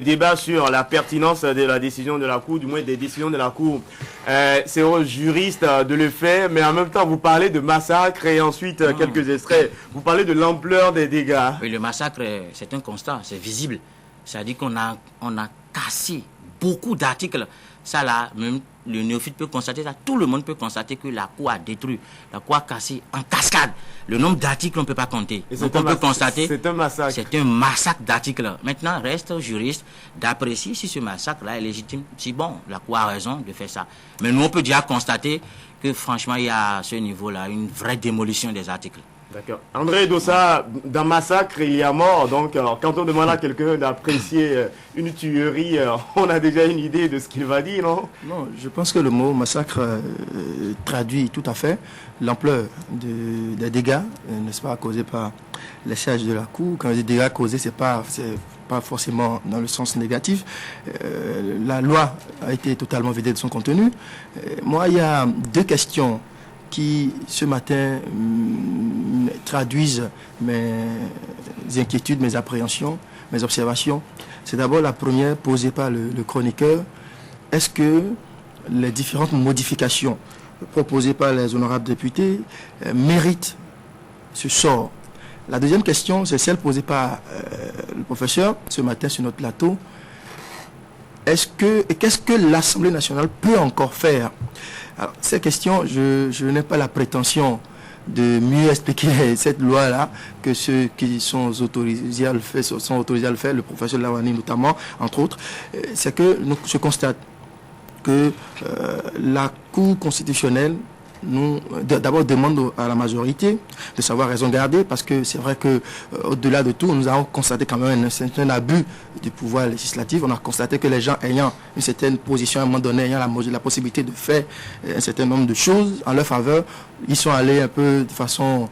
Débat sur la pertinence de la décision de la Cour, du moins des décisions de la Cour. C'est aux juristes de le faire, mais en même temps, vous parlez de massacre et ensuite quelques extraits. Vous parlez de l'ampleur des dégâts. Oui, le massacre, c'est un constat, c'est visible. C'est-à-dire qu'on a cassé beaucoup d'articles. Ça là, même le néophyte peut constater ça. Tout le monde peut constater que la Cour a détruit, la Cour a cassé en cascade. Le nombre d'articles, on ne peut pas compter. Donc on peut constater. C'est un massacre. C'est un massacre d'articles. Maintenant, reste aux juristes d'apprécier si ce massacre-là est légitime. Si bon, la Cour a raison de faire ça. Mais nous, on peut déjà constater que franchement, il y a à ce niveau-là une vraie démolition des articles. D'accord. André Dossa, dans massacre, il y a mort. Donc, quand on demande à quelqu'un d'apprécier une tuerie, on a déjà une idée de ce qu'il va dire, non? Non, je pense que le mot massacre traduit tout à fait l'ampleur des dégâts, n'est-ce pas, causés par les charges de la Cour. Quand les dégâts causés, c'est pas forcément dans le sens négatif. La loi a été totalement vidée de son contenu. Moi, il y a deux questions qui, ce matin, traduisent mes inquiétudes, mes appréhensions, mes observations. C'est d'abord la première posée par le chroniqueur. Est-ce que les différentes modifications proposées par les honorables députés méritent ce sort? La deuxième question, c'est celle posée par le professeur ce matin sur notre plateau. Qu'est-ce que l'Assemblée nationale peut encore faire? Alors, ces questions, je n'ai pas la prétention de mieux expliquer cette loi-là que ceux qui sont autorisés à le faire, le professeur Lawani notamment, entre autres. C'est que je constate que la Cour constitutionnelle d'abord demande à la majorité de savoir raison garder, parce que c'est vrai que au-delà de tout, nous avons constaté quand même un certain abus du pouvoir législatif. On a constaté que les gens ayant une certaine position à un moment donné, ayant la possibilité de faire un certain nombre de choses en leur faveur, ils sont allés un peu de façon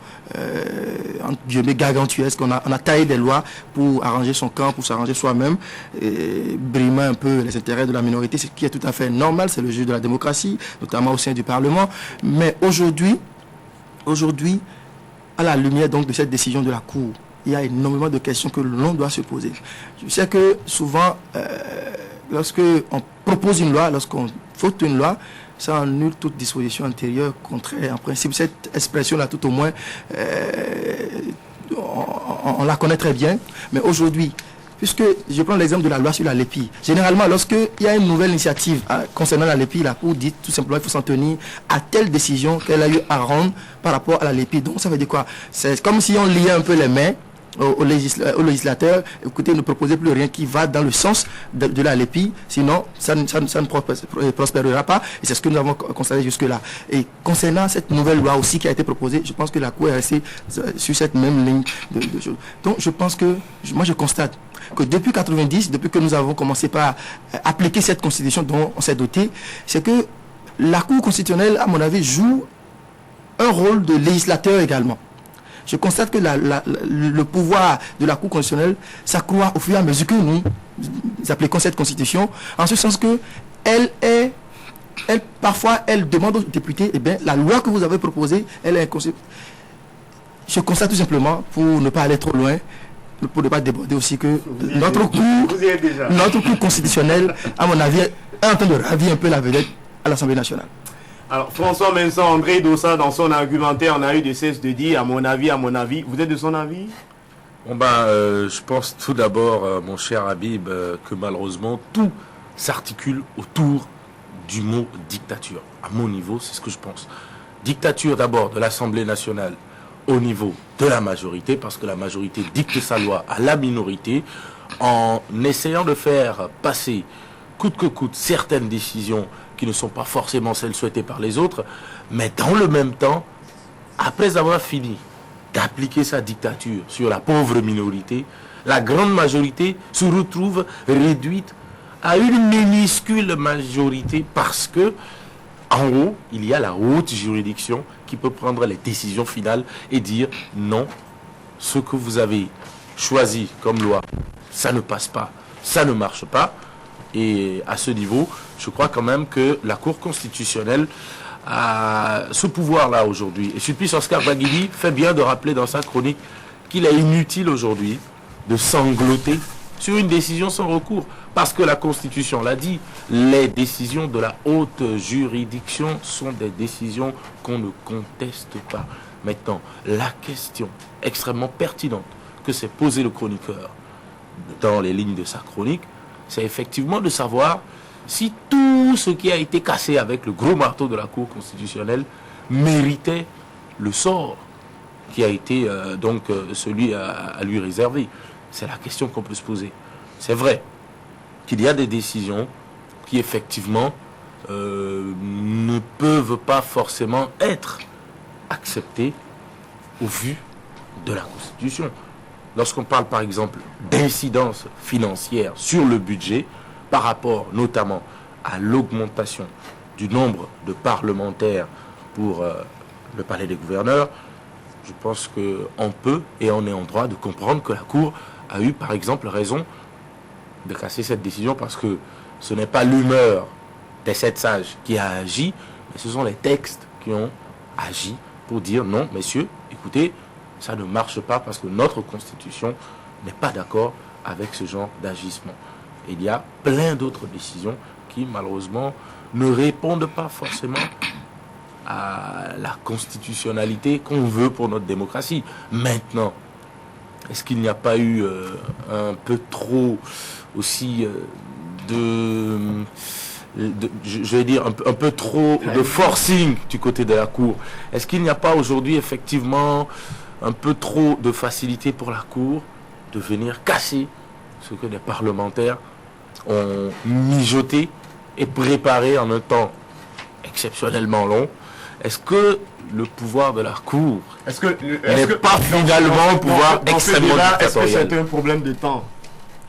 entre guillemets gargantuesque. On a taillé des lois pour arranger son camp, pour s'arranger soi-même, brimant un peu les intérêts de la minorité, ce qui est tout à fait normal, c'est le jeu de la démocratie, notamment au sein du Parlement. Mais aujourd'hui, à la lumière donc de cette décision de la Cour, il y a énormément de questions que l'on doit se poser. Je sais que souvent, lorsqu'on propose une loi, lorsqu'on vote une loi, ça annule toute disposition antérieure contraire. En principe, cette expression-là, tout au moins, on la connaît très bien. Mais aujourd'hui, puisque je prends l'exemple de la loi sur la LEPI. Généralement, lorsqu'il y a une nouvelle initiative concernant la LEPI, la Cour dit tout simplement qu'il faut s'en tenir à telle décision qu'elle a eu à rendre par rapport à la LEPI. Donc ça veut dire quoi? C'est comme si on liait un peu les mains au législateur. Écoutez, ne proposez plus rien qui va dans le sens de la LEPI, sinon ça ne prospérera pas, et c'est ce que nous avons constaté jusque-là. Et concernant cette nouvelle loi aussi qui a été proposée, je pense que la Cour est restée sur cette même ligne de choses. Donc je pense que, moi je constate que depuis 90, depuis que nous avons commencé par appliquer cette constitution dont on s'est doté, c'est que la Cour constitutionnelle, à mon avis, joue un rôle de législateur également. Je constate que le pouvoir de la Cour constitutionnelle s'accroît au fur et à mesure que nous appliquons cette constitution, en ce sens que parfois, elle demande aux députés, eh bien, la loi que vous avez proposée, elle est inconstitutionnelle. Je constate tout simplement, pour ne pas aller trop loin, pour ne pas déborder aussi, que notre cours constitutionnel, à mon avis, est en train de ravir un peu la vedette à l'Assemblée nationale. Alors, François Menson, André Dossa, dans son argumentaire, on a eu de cesse de dire, à mon avis, vous êtes de son avis? Bon je pense tout d'abord, mon cher Habib, que malheureusement, tout s'articule autour du mot dictature. À mon niveau, c'est ce que je pense. Dictature d'abord de l'Assemblée nationale au niveau de la majorité, parce que la majorité dicte sa loi à la minorité, en essayant de faire passer coûte que coûte certaines décisions qui ne sont pas forcément celles souhaitées par les autres, mais dans le même temps, après avoir fini d'appliquer sa dictature sur la pauvre minorité, la grande majorité se retrouve réduite à une minuscule majorité, parce que en haut, il y a la haute juridiction qui peut prendre les décisions finales et dire non, ce que vous avez choisi comme loi, ça ne passe pas, ça ne marche pas. Et à ce niveau, je crois quand même que la Cour constitutionnelle a ce pouvoir-là aujourd'hui. Et Sulpice Oscar Baguili fait bien de rappeler dans sa chronique qu'il est inutile aujourd'hui de sangloter sur une décision sans recours. Parce que la Constitution l'a dit, les décisions de la haute juridiction sont des décisions qu'on ne conteste pas. Maintenant, la question extrêmement pertinente que s'est posée le chroniqueur dans les lignes de sa chronique, c'est effectivement de savoir si tout ce qui a été cassé avec le gros marteau de la Cour constitutionnelle méritait le sort qui a été celui à lui réservé. C'est la question qu'on peut se poser. C'est vrai qu'il y a des décisions qui effectivement ne peuvent pas forcément être acceptées au vu de la Constitution. Lorsqu'on parle par exemple d'incidence financière sur le budget par rapport notamment à l'augmentation du nombre de parlementaires pour le palais des gouverneurs, je pense qu'on peut et on est en droit de comprendre que la Cour a eu par exemple raison de casser cette décision parce que ce n'est pas l'humeur des 7 sages qui a agi, mais ce sont les textes qui ont agi pour dire non, messieurs, écoutez, ça ne marche pas parce que notre Constitution n'est pas d'accord avec ce genre d'agissement. Et il y a plein d'autres décisions qui malheureusement ne répondent pas forcément à la constitutionnalité qu'on veut pour notre démocratie. Maintenant, est-ce qu'il n'y a pas eu un peu trop aussi je vais dire un peu trop de forcing du côté de la Cour? Est-ce qu'il n'y a pas aujourd'hui effectivement un peu trop de facilité pour la Cour de venir casser ce que les parlementaires ont mijoté et préparé en un exceptionnellement long? Est-ce que le pouvoir de la Cour n'est pas finalement un pouvoir extrêmement dictatorial? Est-ce que c'est un problème de temps?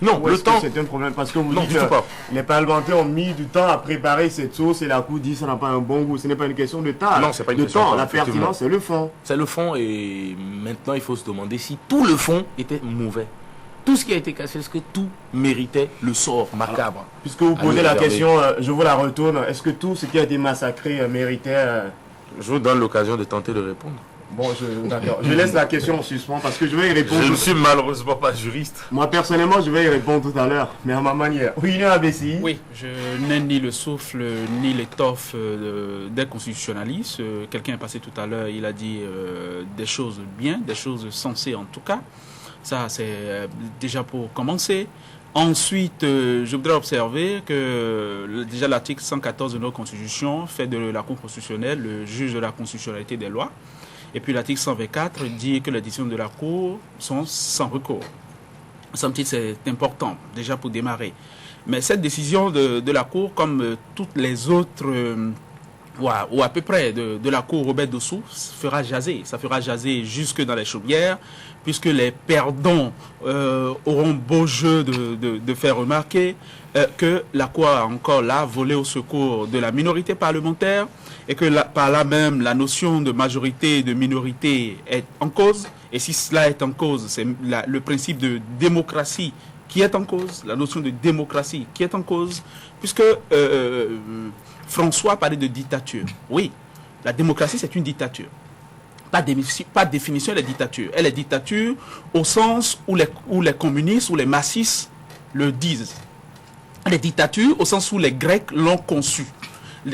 Non, le temps. C'est un problème parce que vous non, dites que les parlementaires ont mis du temps à préparer cette sauce et la Cour dit que ça n'a pas un bon goût. Ce n'est pas une question de temps. Non, c'est pas une question de temps. La pertinence, c'est le fond. C'est le fond et maintenant il faut se demander si tout le fond était mauvais. Tout ce qui a été cassé, est-ce que tout méritait le sort macabre? Puisque vous posez la question, je vous la retourne. Est-ce que tout ce qui a été massacré méritait... Je vous donne l'occasion de tenter de répondre. Bon, d'accord. Je laisse la question en suspens parce que je vais y répondre. Je ne suis malheureusement pas juriste. Moi, personnellement, je vais y répondre tout à l'heure, mais à ma manière. Oui, Abessi. Oui, je n'ai ni le souffle ni l'étoffe des constitutionnalistes. Quelqu'un est passé tout à l'heure, il a dit des choses bien, des choses sensées en tout cas. Ça, c'est déjà pour commencer. Ensuite, je voudrais observer que déjà l'article 114 de notre Constitution fait de la Cour constitutionnelle le juge de la constitutionnalité des lois. Et puis l'article 124 dit que les décisions de la Cour sont sans recours. Somme-toute, c'est important, déjà pour démarrer. Mais cette décision de la Cour, comme toutes les autres, ou à peu près, de la Cour Robert Dossou, fera jaser. Ça fera jaser jusque dans les chaumières, puisque les perdants auront beau jeu de faire remarquer que la Cour a encore là volé au secours de la minorité parlementaire et que par là même la notion de majorité et de minorité est en cause. Et si cela est en cause, c'est le principe de démocratie qui est en cause, la notion de démocratie qui est en cause, puisque François parlait de dictature. Oui, la démocratie c'est une dictature. Pas de définition de dictature. Elle est dictature au sens où les communistes ou les marxistes le disent. Elle est dictature au sens où les Grecs l'ont conçue.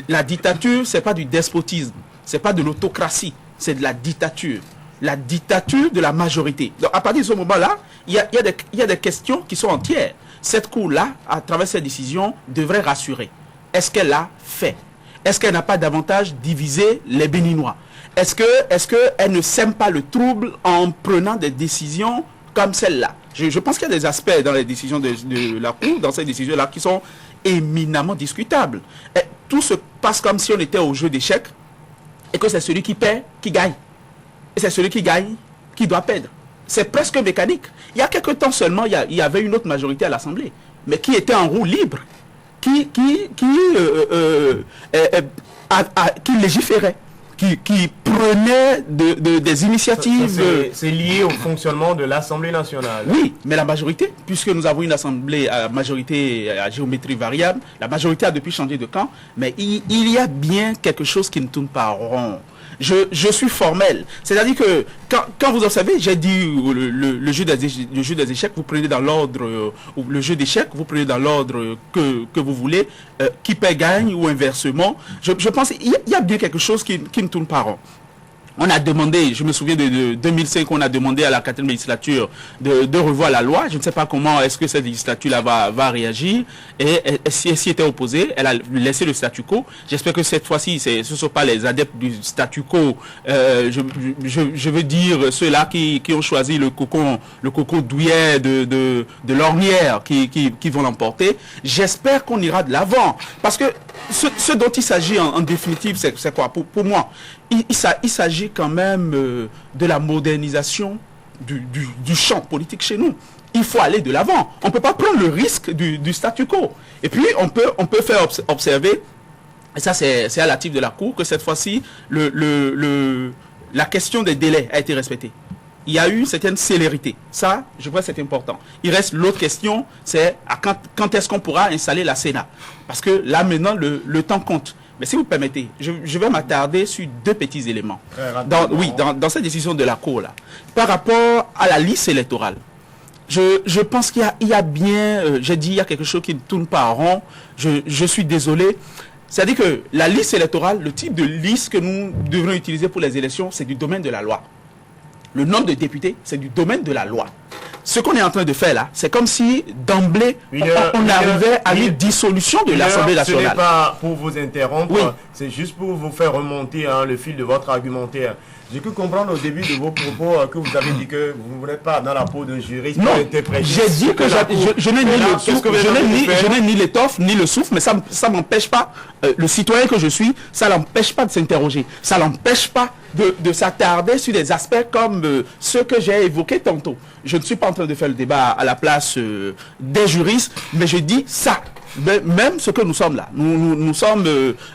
La dictature, c'est pas du despotisme, c'est pas de l'autocratie, c'est de la dictature. La dictature de la majorité. Donc à partir de ce moment-là, il y a des questions qui sont entières. Cette Cour-là, à travers cette décision, devrait rassurer. Est-ce qu'elle l'a fait? Est-ce qu'elle n'a pas davantage divisé les Béninois? Est-ce qu'elle ne sème pas le trouble en prenant des décisions comme celle-là? Je pense qu'il y a des aspects dans les décisions de la Cour, dans ces décisions-là, qui sont éminemment discutables. Et tout se passe comme si on était au jeu d'échecs et que c'est celui qui perd qui gagne. Et c'est celui qui gagne qui doit perdre. C'est presque mécanique. Il y a quelque temps seulement, il y avait une autre majorité à l'Assemblée, mais qui était en roue libre, qui légiférait, qui prenait des initiatives. C'est lié au fonctionnement de l'Assemblée nationale. Oui, mais la majorité, puisque nous avons une Assemblée à majorité à géométrie variable, la majorité a depuis changé de camp, mais il y a bien quelque chose qui ne tourne pas rond. je suis formel. C'est-à-dire que quand vous observez, j'ai dit le jeu des échecs, vous prenez dans l'ordre, ou le jeu d'échecs, vous prenez dans l'ordre que vous voulez, qui paie gagne ou inversement. Je pense qu'il y a bien quelque chose qui ne tourne pas rond. On a demandé, je me souviens de 2005, on a demandé à la 4e législature de revoir la loi. Je ne sais pas comment est-ce que cette législature-là va réagir. Et si elle s'y était opposée, elle a laissé le statu quo. J'espère que cette fois-ci, ce ne sont pas les adeptes du statu quo, je veux dire ceux-là qui ont choisi le cocon douillet de l'ornière qui vont l'emporter. J'espère qu'on ira de l'avant. Parce que ce dont il s'agit en définitive, c'est quoi pour moi? Il s'agit quand même de la modernisation du champ politique chez nous. Il faut aller de l'avant. On ne peut pas prendre le risque du statu quo. Et puis, on peut faire observer, et ça c'est à l'actif de la Cour, que cette fois-ci, la question des délais a été respectée. Il y a eu une certaine célérité. Ça, je crois que c'est important. Il reste l'autre question, c'est quand est-ce qu'on pourra installer la Sénat? Parce que là, maintenant, le temps compte. Mais si vous permettez, je vais m'attarder sur 2 petits éléments. Dans cette décision de la Cour, là, par rapport à la liste électorale, je pense qu'il y a bien, j'ai dit, il y a quelque chose qui ne tourne pas en rond. Je suis désolé. C'est-à-dire que la liste électorale, le type de liste que nous devrons utiliser pour les élections, c'est du domaine de la loi. Le nombre de députés, c'est du domaine de la loi. Ce qu'on est en train de faire là, c'est comme si d'emblée, on arrivait à une dissolution de l'Assemblée nationale. Ce n'est pas pour vous interrompre, oui. C'est juste pour vous faire remonter le fil de votre argumentaire. J'ai pu comprendre au début de vos propos que vous avez dit que vous ne voulez pas dans la peau d'un juriste. Non, j'ai dit que je n'ai ni l'étoffe ni le souffle, mais ça m'empêche pas, le citoyen que je suis, ça l'empêche pas de s'interroger. Ça l'empêche pas de s'attarder sur des aspects comme ceux que j'ai évoqués tantôt. Je ne suis pas en train de faire le débat à la place des juristes, mais je dis ça. Même ce que nous sommes là, nous sommes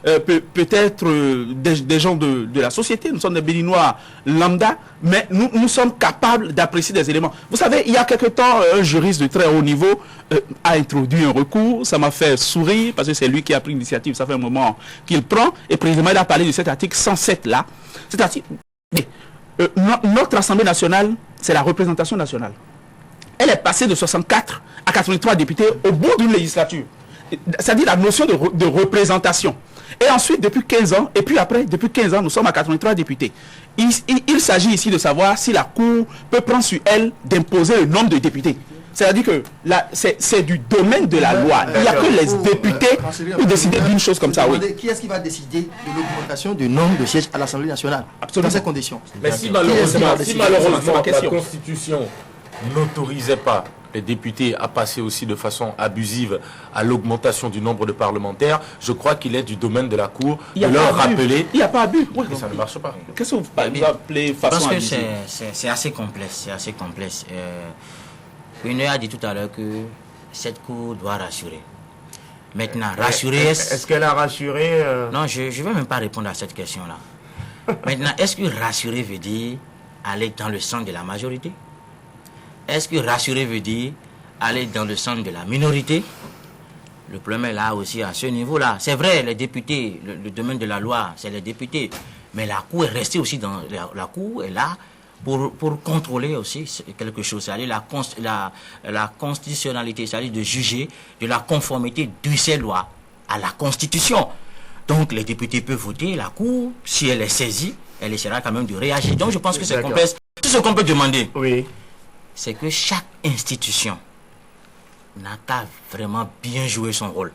peut-être des gens de la société, nous sommes des Béninois lambda, mais nous sommes capables d'apprécier des éléments. Vous savez, il y a quelque temps, un juriste de très haut niveau a introduit un recours, ça m'a fait sourire, parce que c'est lui qui a pris l'initiative, ça fait un moment qu'il prend, et précisément il a parlé de cet article 107 là. Cet article, notre Assemblée nationale, c'est la représentation nationale. Elle est passée de 64 à 83 députés au bout d'une législature. C'est-à-dire la notion de représentation. Et ensuite, depuis 15 ans, et puis après, depuis 15 ans, nous sommes à 83 députés. Il s'agit ici de savoir si la Cour peut prendre sur elle d'imposer le nombre de députés. C'est-à-dire que c'est du domaine de la loi. Il n'y a que les députés pour décider d'une chose comme ça. Oui. Qui est-ce qui va décider de l'augmentation du nombre de sièges à l'Assemblée nationale? Absolument. Dans ces conditions. Mais si malheureusement la Constitution n'autorisait pas les députés à passer aussi de façon abusive à l'augmentation du nombre de parlementaires, je crois qu'il est du domaine de la Cour de leur rappeler... Il n'y a pas abus. Oui. Ça ne marche pas. Qu'est-ce que vous appelez façon abusive? Parce que c'est assez complexe. C'est assez complexe. Une a dit tout à l'heure que cette Cour doit rassurer. Maintenant, rassurer... Est-ce qu'elle a rassuré Non, je ne vais même pas répondre à cette question-là. Maintenant, est-ce que rassurer veut dire aller dans le sens de la majorité? Est-ce que rassurer veut dire aller dans le sens de la minorité? Le problème est là aussi à ce niveau-là. C'est vrai, les députés, le domaine de la loi, c'est les députés. Mais la Cour est restée aussi dans... La Cour est là pour contrôler aussi quelque chose. C'est-à-dire la constitutionnalité, c'est-à-dire de juger de la conformité de ces lois à la Constitution. Donc les députés peuvent voter, la Cour, si elle est saisie, elle essaiera quand même de réagir. Donc je pense que c'est complexe. Tout ce qu'on peut demander, oui, c'est que chaque institution n'a qu'à vraiment bien jouer son rôle,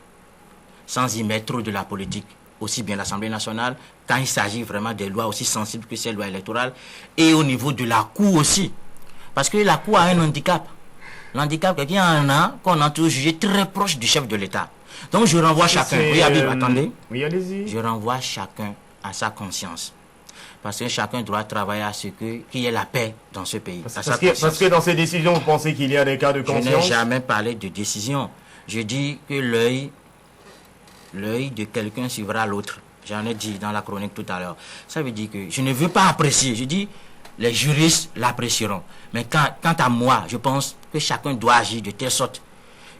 sans y mettre trop de la politique, aussi bien l'Assemblée nationale, quand il s'agit vraiment des lois aussi sensibles que ces lois électorales, et au niveau de la Cour aussi. Parce que la Cour a un handicap. L'handicap, qu'il y en a qu'on a toujours jugé très proche du chef de l'État. Donc je renvoie chacun, oui, attendez, oui, allez-y. Je renvoie chacun à sa conscience. Parce que chacun doit travailler à ce qu'il y ait la paix dans ce pays. Parce que dans ces décisions, vous pensez qu'il y a des cas de conscience? Je n'ai jamais parlé de décision. Je dis que l'œil de quelqu'un suivra l'autre. J'en ai dit dans la chronique tout à l'heure. Ça veut dire que je ne veux pas apprécier. Je dis, les juristes l'apprécieront. Mais quant à moi, je pense que chacun doit agir de telle sorte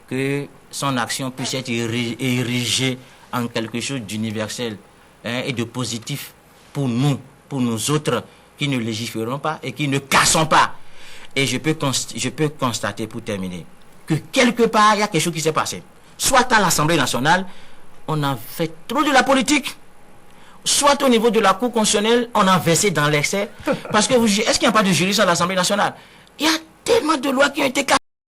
que son action puisse être érigée en quelque chose d'universel et de positif pour nous, pour nous autres qui ne légiférons pas et qui ne cassons pas. Et je peux constater, pour terminer, que quelque part, il y a quelque chose qui s'est passé. Soit à l'Assemblée nationale, on a fait trop de la politique, soit au niveau de la Cour constitutionnelle, on a versé dans l'excès. Parce que est-ce qu'il n'y a pas de juristes à l'Assemblée nationale? Il y a tellement de lois qui ont été cassées.